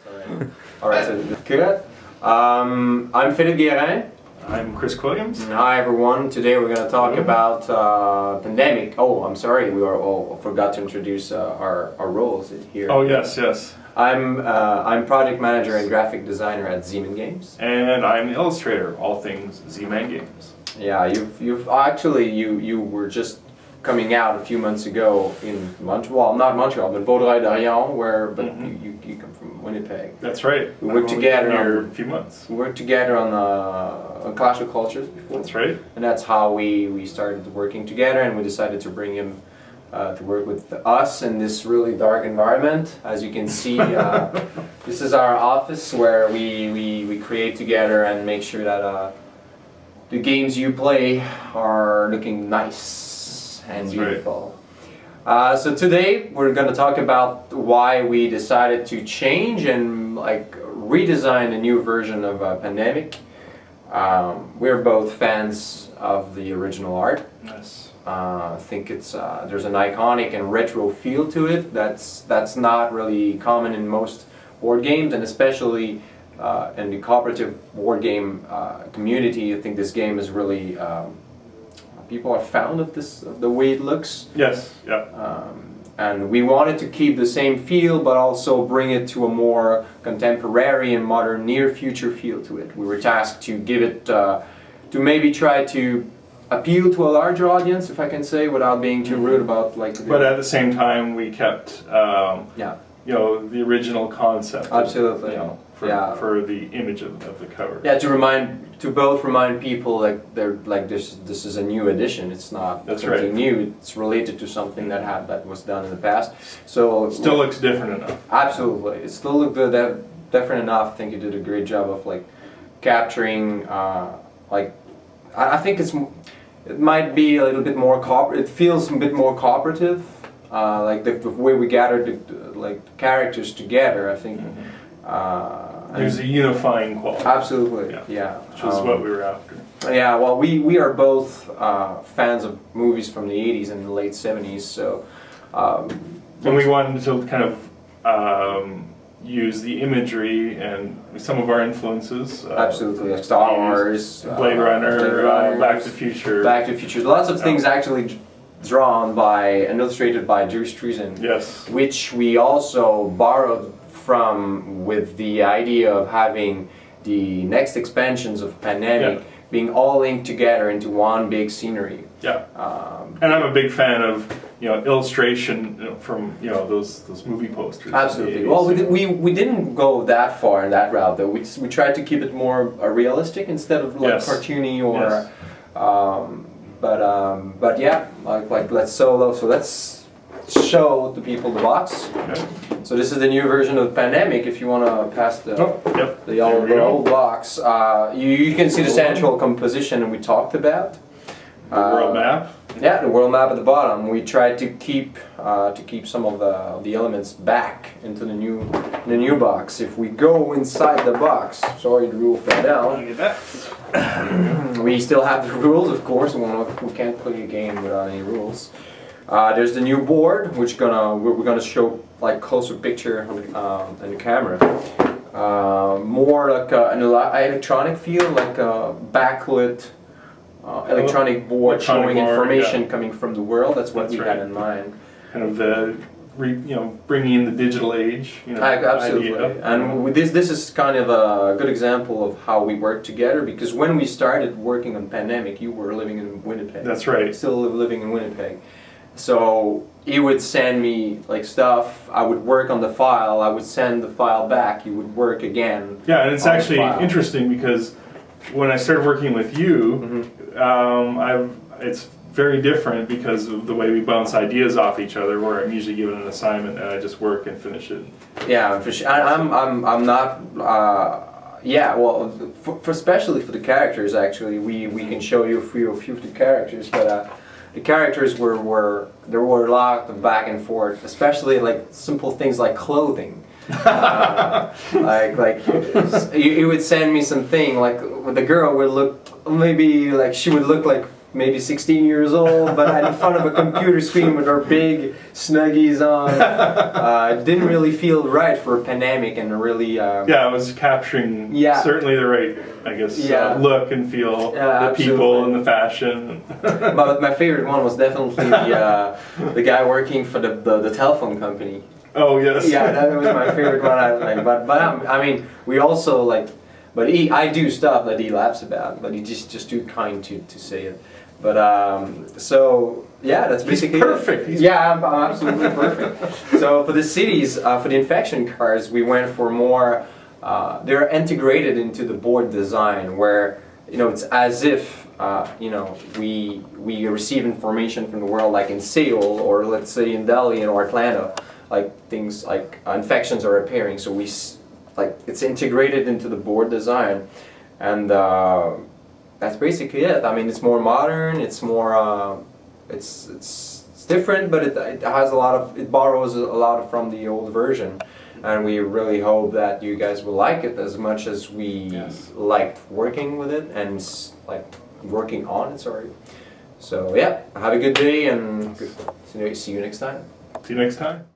That's all right. All right, so good. I'm Philippe Guérin. I'm Chris Quillams. Hi everyone. Today we're going to talk about pandemic. Oh, I'm sorry. We forgot to introduce our roles here. Oh yes, yes. I'm project manager and graphic designer at Z-Man Games. And I'm the illustrator, all things Z-Man Games. Yeah, you've actually you were just coming out a few months ago in Montreal, not Montreal, but Vaudreuil-Dorion, you come from Winnipeg. That's right. We worked together here a few months. We worked together on Clash of Cultures before. That's right. And that's how we started working together, and we decided to bring him to work with us in this really dark environment. As you can see, this is our office where we create together and make sure that the games you play are looking nice and beautiful. Right. So today we're going to talk about why we decided to change and redesign a new version of Pandemic. We're both fans of the original art. Yes. I think it's there's an iconic and retro feel to it that's not really common in most board games, and especially in the cooperative board game community. I think this game is really people are fond of the way it looks. Yes. Yeah. And we wanted to keep the same feel, but also bring it to a more contemporary and modern, near-future feel to it. We were tasked to give it, to maybe try to appeal to a larger audience, if I can say, without being too rude about But at the same time, we kept, you know, the original concept. Absolutely. You know, for the image of the cover. Yeah, to both remind people this is a new edition. It's not something new. It's related to something that was done in the past. So it still looks different enough. Absolutely, it still looked different enough. I think you did a great job of capturing I think it might be a little bit more it feels a bit more cooperative. The way we gathered the characters together, I think. There's a unifying quality. Absolutely, yeah. Which is what we were after. Yeah, well, we are both fans of movies from the 80s and the late 70s, so... and we wanted to kind of use the imagery and some of our influences. Absolutely, like Star Wars, Blade Runner, Back to the Future. Back to the Future. Lots of things actually drawn by and illustrated by Drew Struzan. Yes. Which we also borrowed from with the idea of having the next expansions of Pandemic being all linked together into one big scenery. Yeah. And I'm a big fan of illustration from those movie posters. Absolutely. Well, we didn't go that far in that route though. We tried to keep it more realistic instead of cartoony or. Yes. But yeah, let's show the people the box. Okay. So this is the new version of Pandemic. If you want to pass the old box, you can see the central composition and we talked about. The world map. Yeah, the world map at the bottom. We tried to keep some of the elements back into the new box. If we go inside the box, sorry, the rule fell down. Look at that. We still have the rules, of course. We can't play a game without any rules. There's the new board, which we're gonna show closer picture on the camera. More like an electronic feel, like a backlit electronic board showing information coming from the world. That's what we had in mind. Kind of the bringing in the digital age. Absolutely. Idea. And this is kind of a good example of how we work together, because when we started working on Pandemic, you were living in Winnipeg. That's right. Still living in Winnipeg. So he would send me stuff, I would work on the file, I would send the file back, he would work again. Yeah, and it's actually interesting because when I started working with you, it's very different because of the way we bounce ideas off each other, where I'm usually given an assignment and I just work and finish it. Yeah, for sure. I'm not. Well, for especially for the characters, actually, we can show you a few of the characters, but. The characters were a lot of back and forth, especially simple things like clothing. You would send me something the girl would look maybe she would look maybe 16 years old, but in front of a computer screen with our big Snuggies on. It didn't really feel right for a pandemic and really... yeah, I was capturing certainly the right, I guess, look and feel, the people and the fashion. But my favorite one was definitely the guy working for the telephone company. Oh, yes. Yeah, that was my favorite one. But I mean, we also like... But I do stuff that he laughs about, but he's just too kind to say it. But so yeah, that's basically perfect. Yeah, I'm absolutely perfect. So for the cities, for the infection cars, we went for more. They're integrated into the board design, where it's as if we receive information from the world, like in Seoul or let's say in Delhi or Atlanta, like things like infections are appearing. So it's integrated into the board design, and that's basically it. I mean, it's more modern. It's more. It's different, but it has it borrows a lot from the old version, and we really hope that you guys will like it as much as we liked working with it and like working on it. Sorry. So yeah, have a good day and see you next time. See you next time.